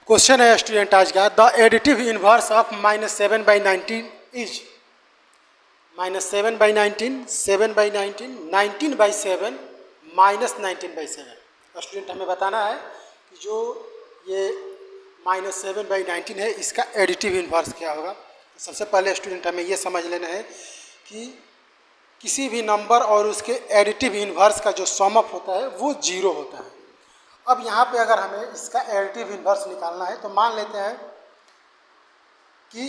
Question है student आज का, the additive inverse of -7/19 is -7/19, 7/19, 19/7, -19/7। Student हमें बताना है कि जो ये -7/19 है इसका एडिटिव इनवर्स क्या होगा। तो सबसे पहले स्टूडेंट हमें ये समझ लेना है कि किसी भी नंबर और उसके एडिटिव इनवर्स का जो सम अप होता है वो 0 होता है। अब यहाँ पे अगर हमें इसका एडिटिव इनवर्स निकालना है तो मान लेते हैं कि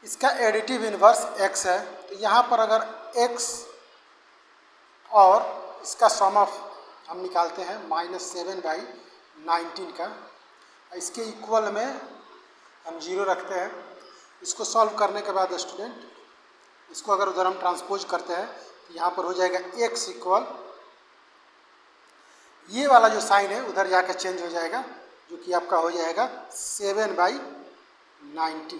इसका एडिटिव इनवर्स x है, तो यहाँ पर अगर x और इसका सम ऑफ हम निकालते हैं -7/19 का, इसके इक्वल में हम 0 रखते हैं। इसको सॉल्व करने के बाद स्टूडेंट इसको अगर उधर हम ट्रांसपोज करते हैं तो यहाँ पर हो जाएगा x इक्वल, ये वाला जो साइन है उधर जाकर चेंज हो जाएगा, जो कि आपका हो जाएगा 7/19।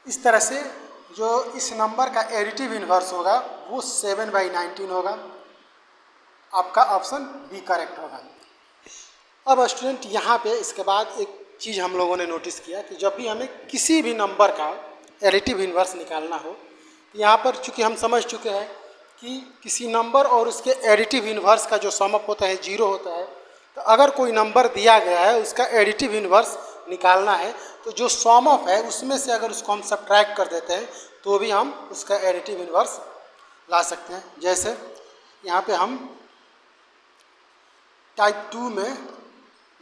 इस तरह से जो इस नंबर का एडिटिव इनवर्स होगा वो 7/19 होगा। आपका ऑप्शन बी करेक्ट होगा। अब स्टूडेंट यहाँ पे इसके बाद एक चीज़ हम लोगों ने नोटिस किया कि जब भी हमें किसी भी नंबर का एडिटिव इनवर्स निकालना हो, तो यहाँ पर चूँकि हम समझ चुके हैं कि किसी नंबर और उसके एडिटिव इनवर्स का जो सम अप होता है 0 होता है। तो अगर कोई नंबर दिया गया है उसका एडिटिव इनवर्स निकालना है तो जो सम अप है उसमें से अगर उसको हम सब्ट्रैक्ट कर देते हैं तो भी हम उसका एडिटिव इनवर्स ला सकते हैं। जैसे यहाँ पे हम टाइप 2 में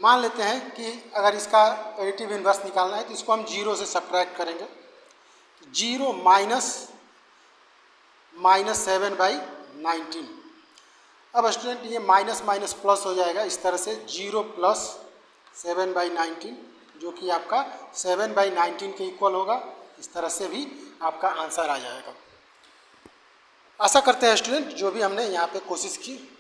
मान लेते हैं कि अगर इसका एडिटिव इनवर्स निकालना है तो इसको हम 0 से सब्ट्रैक्ट करेंगे। 0 -7/19। अब स्टूडेंट ये माइनस माइनस प्लस हो जाएगा, इस तरह से 0 + 7/19 जो कि आपका 7/19 के इक्वल होगा। इस तरह से भी आपका आंसर आ जाएगा। आशा करते हैं स्टूडेंट जो भी हमने यहाँ पे कोशिश की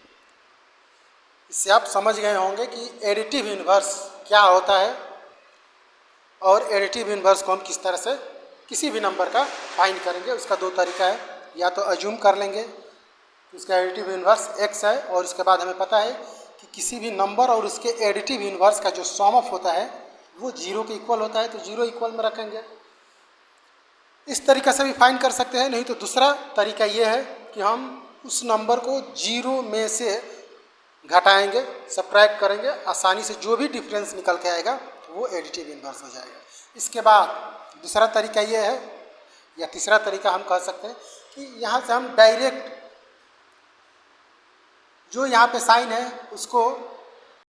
इससे आप समझ गए होंगे कि एडिटिव इनवर्स क्या होता है और एडिटिव इनवर्स को हम किस तरह से किसी भी नंबर का फाइंड करेंगे। उसका दो तरीका है, या तो अज्यूम कर लेंगे कि उसका एडिटिव इनवर्स x है और उसके बाद हमें पता है कि किसी भी नंबर और उसके एडिटिव इनवर्स का जो सम ऑफ होता है वो 0 के इक्वल होता है, तो 0 इक्वल में रखेंगे। इस तरीक़ा से भी फाइंड कर सकते हैं। नहीं तो दूसरा तरीका ये है कि हम उस नंबर को 0 में से घटाएंगे, सब्ट्रैक्ट करेंगे, आसानी से जो भी डिफरेंस निकल के आएगा वो एडिटिव इनवर्स हो जाएगा। इसके बाद दूसरा तरीका ये है, या तीसरा तरीका हम कह सकते हैं कि यहाँ से हम डायरेक्ट जो यहाँ पे साइन है उसको